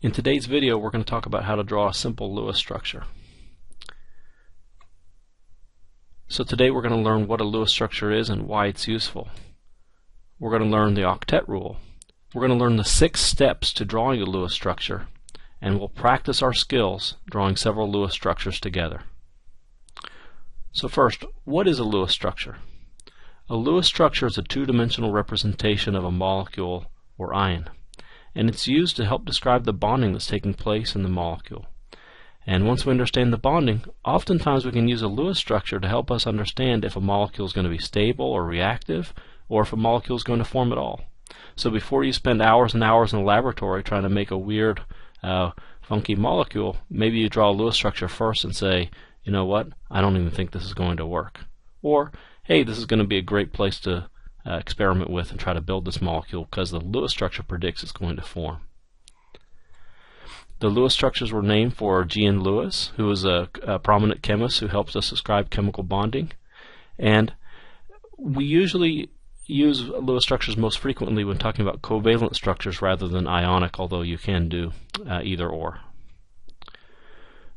In today's video, we're going to talk about how to draw a simple Lewis structure. So today we're going to learn what a Lewis structure is and why it's useful. We're going to learn the octet rule. We're going to learn the 6 steps to drawing a Lewis structure, and we'll practice our skills drawing several Lewis structures together. So first, what is a Lewis structure? A Lewis structure is a two-dimensional representation of a molecule or ion, and it's used to help describe the bonding that's taking place in the molecule. And once we understand the bonding, oftentimes we can use a Lewis structure to help us understand if a molecule is going to be stable or reactive, or if a molecule is going to form at all. So before you spend hours and hours in the laboratory trying to make a weird, funky molecule, maybe you draw a Lewis structure first and say, you know what, I don't even think this is going to work. Or, hey, this is going to be a great place to experiment with and try to build this molecule because the Lewis structure predicts it's going to form. The Lewis structures were named for G.N. Lewis, who was a prominent chemist who helps us describe chemical bonding. And we usually use Lewis structures most frequently when talking about covalent structures rather than ionic, although you can do either or.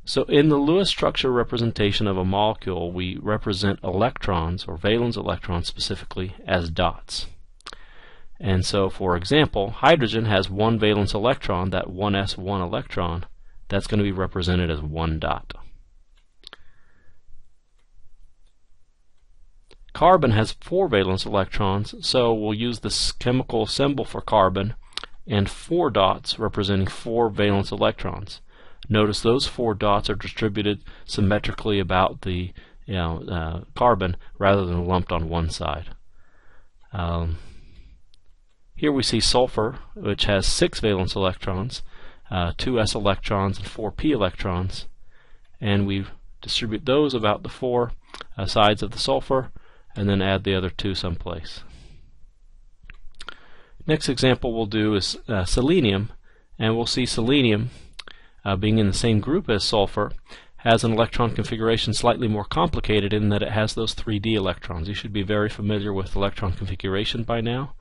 So in the Lewis structure representation of a molecule, we represent electrons, or valence electrons specifically, as dots. And so, for example, hydrogen has one valence electron, that 1s1 electron, that's going to be represented as one dot. Carbon has 4 valence electrons, so we'll use this chemical symbol for carbon and 4 dots representing 4 valence electrons. Notice those 4 dots are distributed symmetrically about the carbon rather than lumped on one side. Here we see sulfur, which has 6 valence electrons, 2 s electrons and 4 p electrons, and we distribute those about the 4 sides of the sulfur and then add the other 2 someplace. Next example we'll do is selenium, and we'll see selenium being in the same group as sulfur has an electron configuration slightly more complicated in that it has those 3d electrons. You should be very familiar with electron configuration by now.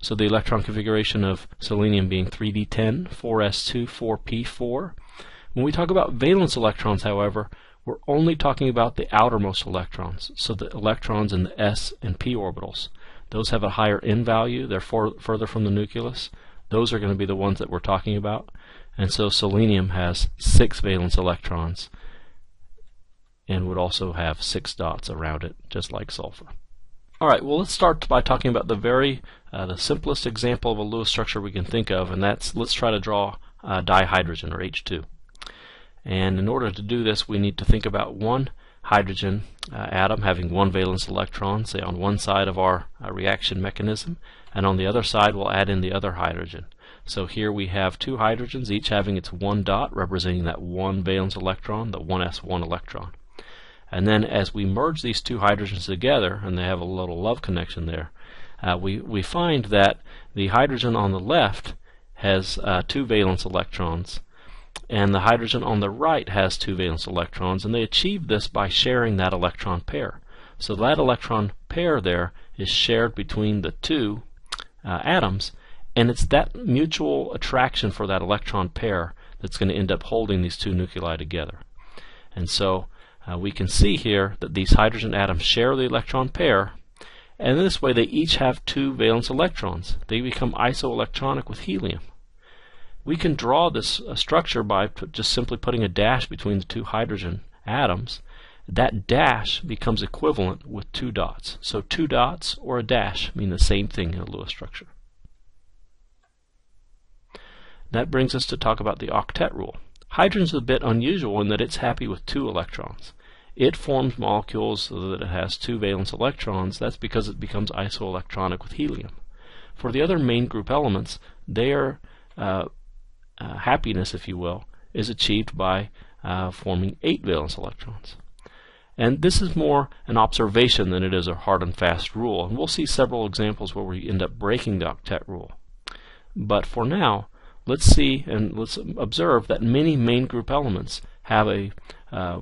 So the electron configuration of selenium being 3d10, 4s2, 4p4. When we talk about valence electrons, however, we're only talking about the outermost electrons, so the electrons in the s and p orbitals. Those have a higher n value, they're further from the nucleus. Those are going to be the ones that we're talking about. And so selenium has 6 valence electrons and would also have 6 dots around it, just like sulfur. Alright, well, let's start by talking about the simplest example of a Lewis structure we can think of, and that's, let's try to draw dihydrogen, or H2. And in order to do this, we need to think about one hydrogen atom having 1 valence electron, say on one side of our reaction mechanism, and on the other side we'll add in the other hydrogen. So here we have 2 hydrogens, each having its 1 dot representing that 1 valence electron, the 1s1 electron. And then as we merge these 2 hydrogens together, and they have a little love connection there, we find that the hydrogen on the left has 2 valence electrons, and the hydrogen on the right has 2 valence electrons, and they achieve this by sharing that electron pair. So that electron pair there is shared between the 2 atoms, and it's that mutual attraction for that electron pair that's going to end up holding these 2 nuclei together. And so we can see here that these hydrogen atoms share the electron pair, and this way they each have 2 valence electrons. They become isoelectronic with helium. We can draw this structure by just simply putting a dash between the 2 hydrogen atoms. That dash becomes equivalent with 2 dots. So 2 dots or a dash mean the same thing in a Lewis structure. That brings us to talk about the octet rule. Hydrogen is a bit unusual in that it's happy with 2 electrons. It forms molecules so that it has 2 valence electrons. That's because it becomes isoelectronic with helium. For the other main group elements, their happiness, if you will, is achieved by forming 8 valence electrons. And this is more an observation than it is a hard and fast rule. And we'll see several examples where we end up breaking the octet rule. But for now, let's see and let's observe that many main group elements have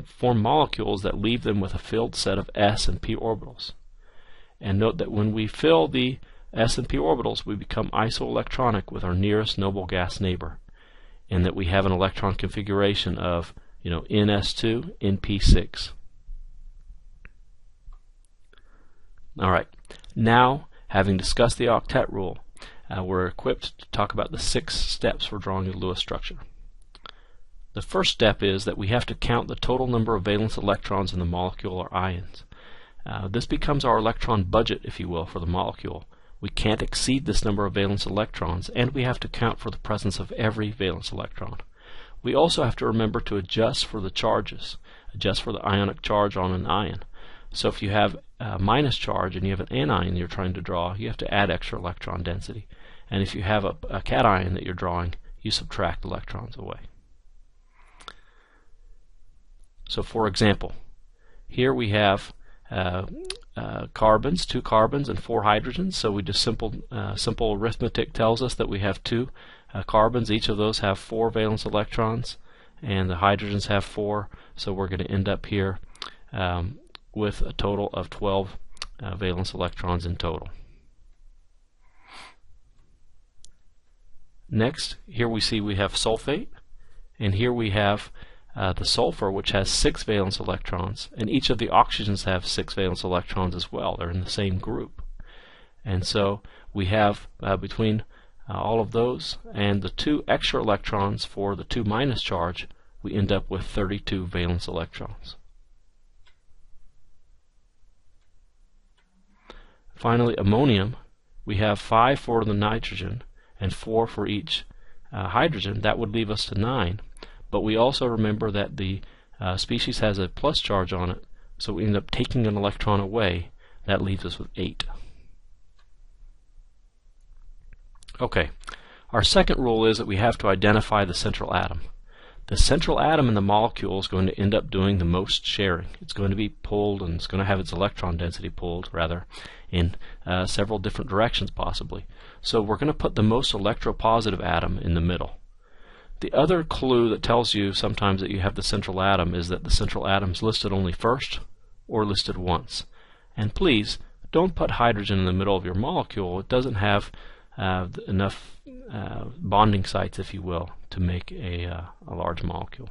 form molecules that leave them with a filled set of s and p orbitals. And note that when we fill the s and p orbitals, we become isoelectronic with our nearest noble gas neighbor. and that we have an electron configuration of ns2, np6. Alright, now having discussed the octet rule, we're equipped to talk about the 6 steps for drawing a Lewis structure. The first step is that we have to count the total number of valence electrons in the molecule or ions. This becomes our electron budget, if you will, for the molecule. We can't exceed this number of valence electrons, and we have to count for the presence of every valence electron. We also have to remember to adjust for the charges, adjust for the ionic charge on an ion. So if you have a minus charge and you have an anion you're trying to draw, you have to add extra electron density. And if you have a cation that you're drawing, you subtract electrons away. So for example, here we have carbons, 2 carbons and 4 hydrogens. So we just simple arithmetic tells us that we have 2 carbons. Each of those have 4 valence electrons, and the hydrogens have 4. So we're going to end up here with a total of 12 valence electrons in total. Next, here we see we have sulfate, and here we have the sulfur, which has 6 valence electrons, and each of the oxygens have 6 valence electrons as well. They're in the same group. And so we have between all of those and the 2 extra electrons for the 2 minus charge, we end up with 32 valence electrons. Finally, ammonium, we have 5 for the nitrogen and 4 for each hydrogen. That would leave us to 9. But we also remember that the species has a plus charge on it, so we end up taking an electron away. That leaves us with 8. Okay, our second rule is that we have to identify the central atom. The central atom in the molecule is going to end up doing the most sharing. It's going to be pulled, and it's going to have its electron density pulled, rather, in several different directions possibly. So we're going to put the most electropositive atom in the middle. The other clue that tells you sometimes that you have the central atom is that the central atom is listed only first or listed once. And please, don't put hydrogen in the middle of your molecule. It doesn't have enough bonding sites, if you will, to make a large molecule.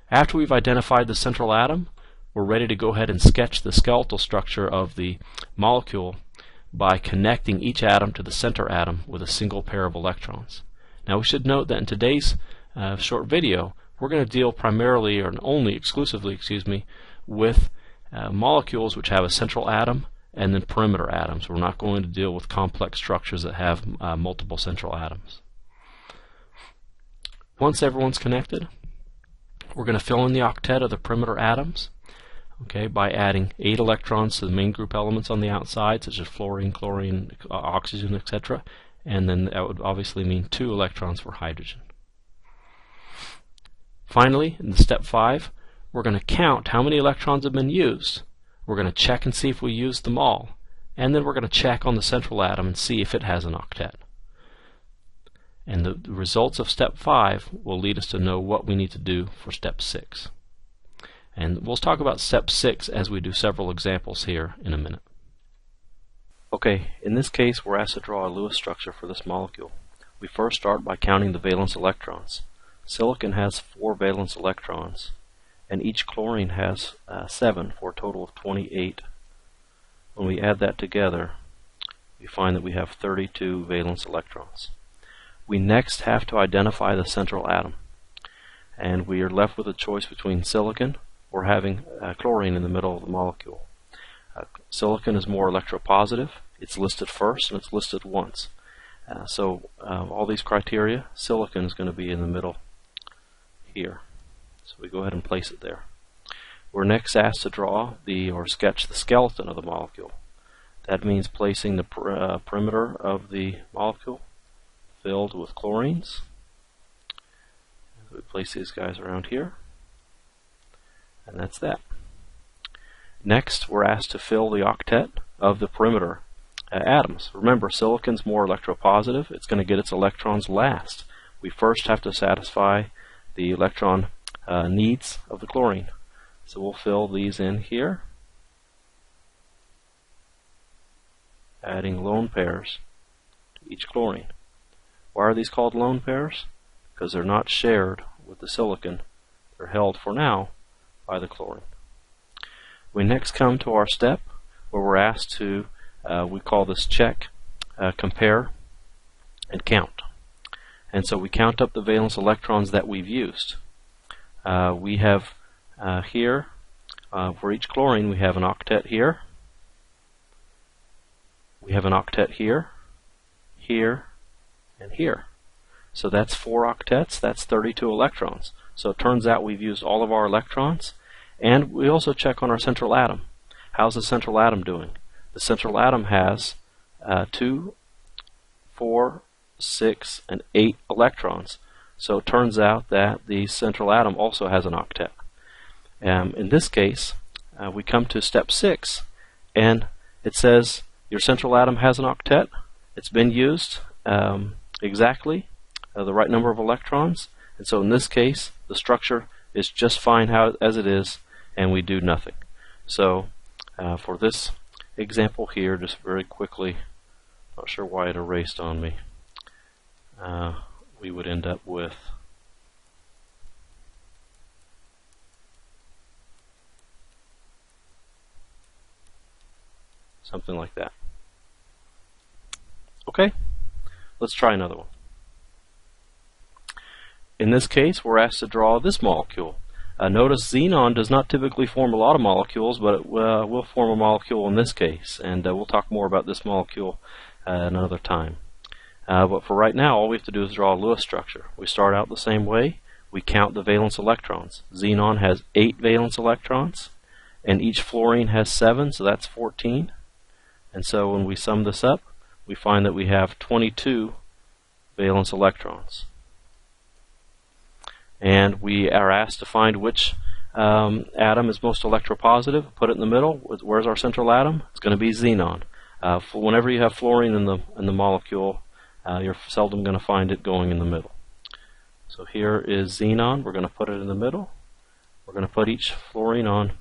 After we've identified the central atom, we're ready to go ahead and sketch the skeletal structure of the molecule by connecting each atom to the center atom with a single pair of electrons. Now we should note that in today's short video, we're going to deal primarily, or only exclusively, with molecules which have a central atom and then perimeter atoms. We're not going to deal with complex structures that have multiple central atoms. Once everyone's connected, we're going to fill in the octet of the perimeter atoms, by adding 8 electrons to the main group elements on the outside, such as fluorine, chlorine, oxygen, etc. And then that would obviously mean 2 electrons for hydrogen. Finally, in step 5, we're going to count how many electrons have been used. We're going to check and see if we used them all. And then we're going to check on the central atom and see if it has an octet. And the results of step 5 will lead us to know what we need to do for step 6. And we'll talk about step 6 as we do several examples here in a minute. Okay, in this case we're asked to draw a Lewis structure for this molecule. We first start by counting the valence electrons. Silicon has 4 valence electrons, and each chlorine has 7 for a total of 28. When we add that together, we find that we have 32 valence electrons. We next have to identify the central atom, and we are left with a choice between silicon or having chlorine in the middle of the molecule. Silicon is more electropositive. It's listed first and it's listed once. So all these criteria, silicon is going to be in the middle here. So we go ahead and place it there. We're next asked to draw or sketch the skeleton of the molecule. That means placing the perimeter of the molecule filled with chlorines. We place these guys around here, and that's that. Next, we're asked to fill the octet of the perimeter atoms. Remember, silicon's more electropositive. It's going to get its electrons last. We first have to satisfy the electron needs of the chlorine. So we'll fill these in here, adding lone pairs to each chlorine. Why are these called lone pairs? Because they're not shared with the silicon. They're held for now by the chlorine. We next come to our step where we're asked to, we call this check, compare, and count. And so we count up the valence electrons that we've used. We have here, for each chlorine, we have an octet here. We have an octet here, here, and here. So that's 4 octets, that's 32 electrons. So it turns out we've used all of our electrons. And we also check on our central atom. How's the central atom doing? The central atom has 2, 4, 6, and 8 electrons. So it turns out that the central atom also has an octet. In this case, we come to step 6, and it says your central atom has an octet. It's been used exactly the right number of electrons. And so in this case, the structure is just fine as it is, and we do nothing. So for this example here, just very quickly, not sure why it erased on me, we would end up with something like that. Okay, let's try another one. In this case, we're asked to draw this molecule. Notice xenon does not typically form a lot of molecules, but it will form a molecule in this case, and we'll talk more about this molecule another time. But for right now, all we have to do is draw a Lewis structure. We start out the same way. We count the valence electrons. Xenon has 8 valence electrons, and each fluorine has 7, so that's 14. And so when we sum this up, we find that we have 22 valence electrons. And we are asked to find which atom is most electropositive, put it in the middle. Where's our central atom? It's going to be xenon. Whenever you have fluorine in the molecule, you're seldom going to find it going in the middle. So here is xenon. We're going to put it in the middle. We're going to put each fluorine on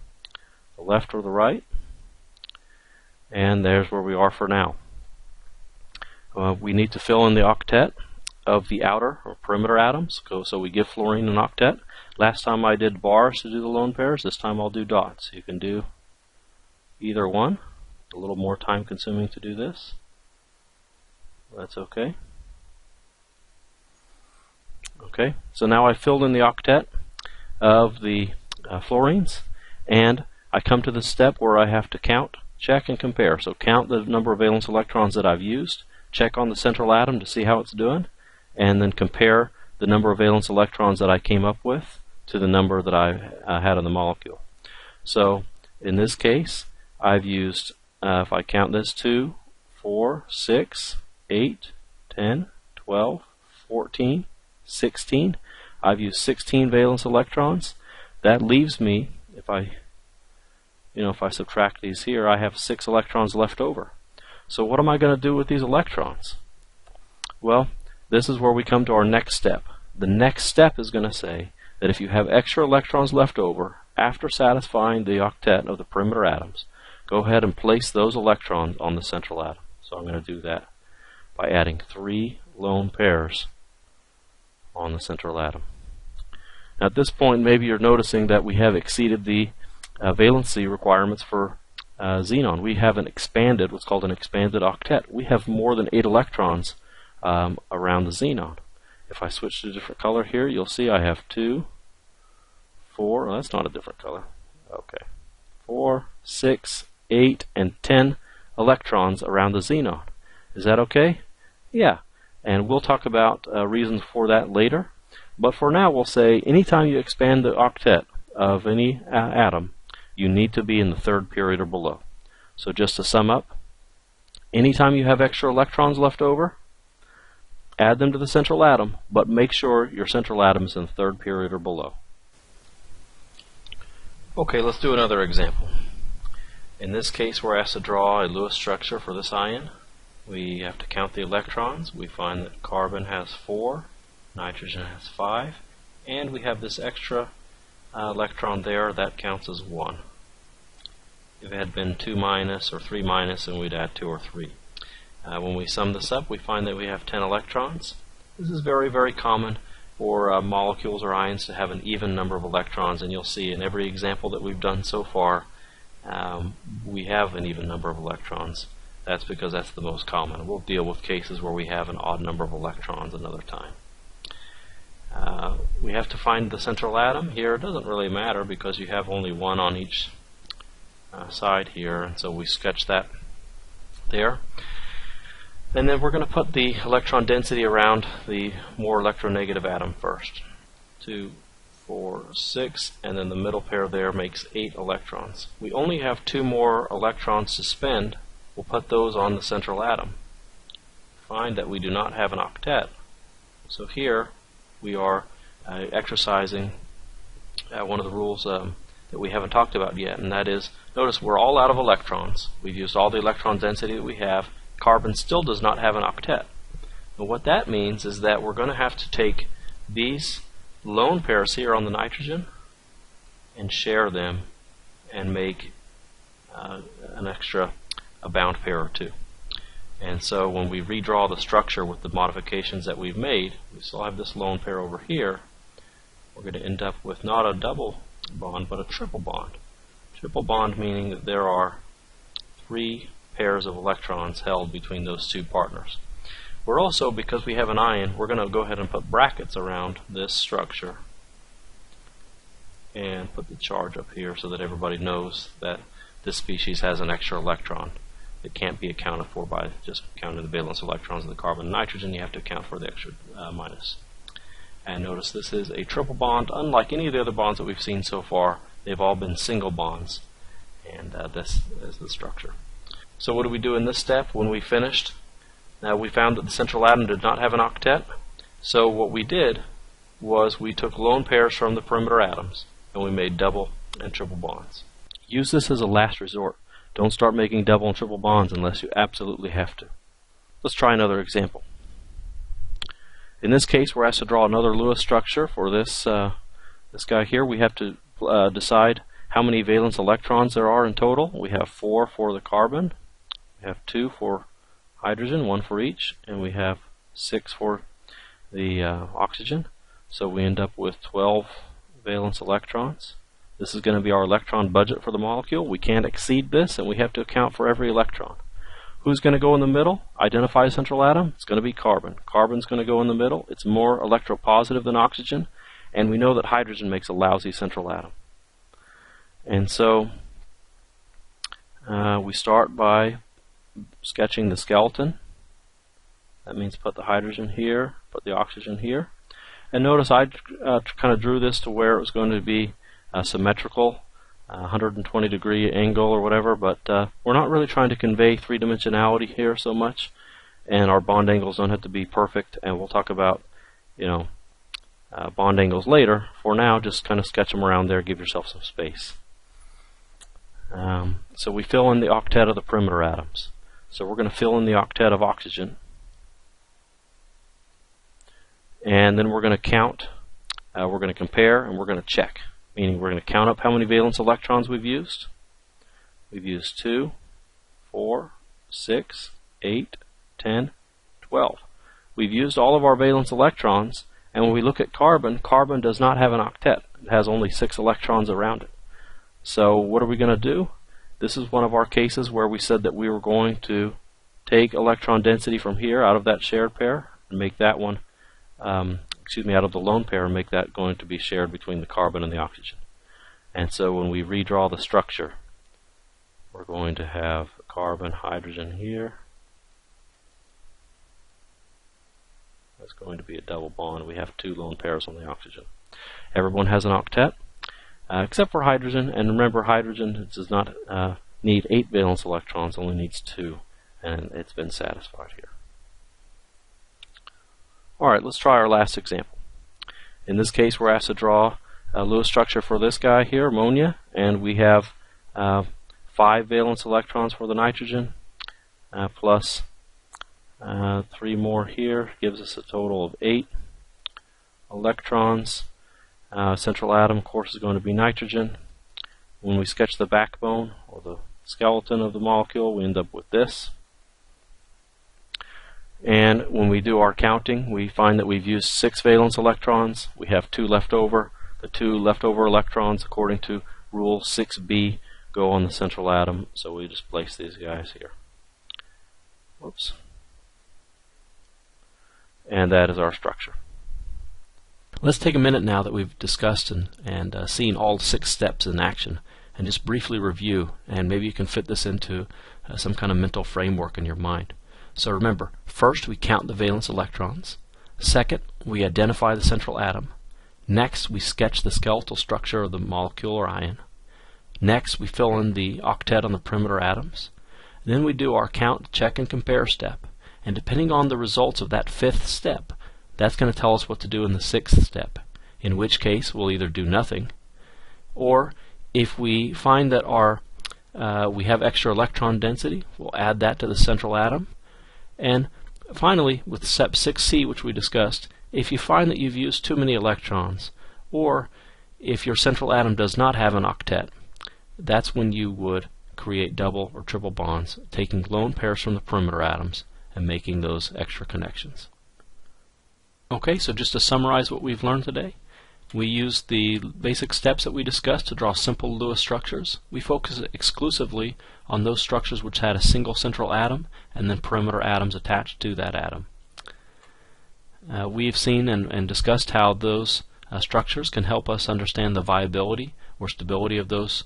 the left or the right. And there's where we are for now. We need to fill in the octet of the outer or perimeter atoms. So we give fluorine an octet. Last time I did bars to do the lone pairs. This time I'll do dots. You can do either one. A little more time consuming to do this. That's okay. Okay, so now I filled in the octet of the fluorines, and I come to the step where I have to count, check, and compare. So count the number of valence electrons that I've used, check on the central atom to see how it's doing, and then compare the number of valence electrons that I came up with to the number that I had in the molecule. So in this case, I've used, if I count this, 2, 4, 6, 8, 10, 12, 14, 16. I've used 16 valence electrons. That leaves me, if I subtract these here, I have 6 electrons left over. So what am I going to do with these electrons? Well, this is where we come to our next step. The next step is going to say that if you have extra electrons left over after satisfying the octet of the perimeter atoms, go ahead and place those electrons on the central atom. So I'm going to do that by adding 3 lone pairs on the central atom. Now at this point, maybe you're noticing that we have exceeded the valency requirements for xenon. We have what's called an expanded octet. We have more than 8 electrons around the xenon. If I switch to a different color here, you'll see I have 2, 4, oh, that's not a different color. Okay, 4, 6, 8, and 10 electrons around the xenon. Is that okay? Yeah. And we'll talk about reasons for that later. But for now, we'll say anytime you expand the octet of any atom, you need to be in the 3rd period or below. So just to sum up, anytime you have extra electrons left over, add them to the central atom, but make sure your central atom is in the 3rd period or below. Okay, let's do another example. In this case, we're asked to draw a Lewis structure for this ion. We have to count the electrons. We find that carbon has 4, nitrogen has 5, and we have this extra electron there that counts as 1. If it had been 2 minus or 3 minus, then we'd add 2 or 3. When we sum this up, we find that we have 10 electrons, This is very, very common for molecules or ions to have an even number of electrons, and you'll see in every example that we've done so far we have an even number of electrons. That's because that's the most common. We'll deal with cases where we have an odd number of electrons another time. We have to find the central atom. Here it doesn't really matter because you have only one on each side here, and so we sketch that there. And then we're going to put the electron density around the more electronegative atom first. 2, 4, 6, and then the middle pair there makes 8 electrons. We only have 2 more electrons to spend. We'll put those on the central atom. Find that we do not have an octet. So here we are exercising one of the rules that we haven't talked about yet, and that is, notice we're all out of electrons. We've used all the electron density that we have. Carbon still does not have an octet. But what that means is that we're going to have to take these lone pairs here on the nitrogen and share them and make an extra bound pair or 2. And so when we redraw the structure with the modifications that we've made, we still have this lone pair over here. We're going to end up with not a double bond, but a triple bond. Triple bond meaning that there are 3 pairs of electrons held between those 2 partners. We're also, because we have an ion, we're going to go ahead and put brackets around this structure and put the charge up here so that everybody knows that this species has an extra electron. It can't be accounted for by just counting the valence electrons of the carbon and nitrogen. You have to account for the extra minus. And notice this is a triple bond. Unlike any of the other bonds that we've seen so far, they've all been single bonds. And this is the structure. So what do we do in this step when we finished? Now we found that the central atom did not have an octet. So what we did was we took lone pairs from the perimeter atoms and we made double and triple bonds. Use this as a last resort. Don't start making double and triple bonds unless you absolutely have to. Let's try another example. In this case, we're asked to draw another Lewis structure for this guy here. We have to decide how many valence electrons there are in total. We have 4 for the carbon, we have 2 for hydrogen, 1 for each, and we have 6 for the oxygen. So we end up with 12 valence electrons. This is going to be our electron budget for the molecule. We can't exceed this, and we have to account for every electron. Who's going to go in the middle? Identify a central atom. It's going to be carbon. Carbon's going to go in the middle. It's more electropositive than oxygen, and we know that hydrogen makes a lousy central atom. And so we start by sketching the skeleton. That means put the hydrogen here, put the oxygen here. And notice I kind of drew this to where it was going to be symmetrical, 120 degree angle or whatever, but we're not really trying to convey three-dimensionality here so much, and our bond angles don't have to be perfect, and we'll talk about bond angles later. For now, just kind of sketch them around there, give yourself some space. So we fill in the octet of the perimeter atoms. So we're going to fill in the octet of oxygen, and then we're going to count, we're going to compare, and we're going to check. Meaning we're going to count up how many valence electrons we've used. We've used 2, 4, 6, 8, 10, 12. We've used all of our valence electrons, and when we look at carbon, carbon does not have an octet. It has only 6 electrons around it. So what are we going to do? This is one of our cases where we said that we were going to take electron density from here out of that shared pair and make that one out of the lone pair and make that going to be shared between the carbon and the oxygen. And so when we redraw the structure, we're going to have carbon, hydrogen here. That's going to be a double bond. We have 2 lone pairs on the oxygen. Everyone has an octet, except for hydrogen. And remember, hydrogen does not need 8 valence electrons, only needs 2, and it's been satisfied here. Alright, let's try our last example. In this case, we're asked to draw a Lewis structure for this guy here, ammonia, and we have 5 valence electrons for the nitrogen, plus 3 more here, gives us a total of 8 electrons. Central atom, of course, is going to be nitrogen. When we sketch the backbone, or the skeleton of the molecule, we end up with this. And when we do our counting, we find that we've used 6 valence electrons. We have 2 left over. The 2 leftover electrons, according to rule 6b, go on the central atom. So we just place these guys here. Whoops. And that is our structure. Let's take a minute now that we've discussed and seen all 6 steps in action, and just briefly review, and maybe you can fit this into some kind of mental framework in your mind. So remember, first we count the valence electrons. Second, we identify the central atom. Next, we sketch the skeletal structure of the molecule or ion. Next, we fill in the octet on the perimeter atoms. Then we do our count, check, and compare step. And depending on the results of that 5th step, that's going to tell us what to do in the 6th step, in which case we'll either do nothing, or if we find that we have extra electron density, we'll add that to the central atom. And finally, with step 6c, which we discussed, if you find that you've used too many electrons, or if your central atom does not have an octet, that's when you would create double or triple bonds, taking lone pairs from the perimeter atoms and making those extra connections. Okay, so just to summarize what we've learned today, we used the basic steps that we discussed to draw simple Lewis structures. We focused exclusively on those structures which had a single central atom and then perimeter atoms attached to that atom. We've seen and discussed how those structures can help us understand the viability or stability of those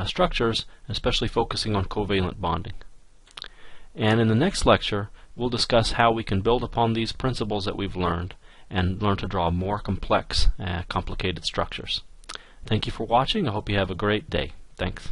structures, especially focusing on covalent bonding. And in the next lecture, we'll discuss how we can build upon these principles that we've learned and learn to draw more complex, complicated structures. Thank you for watching. I hope you have a great day. Thanks.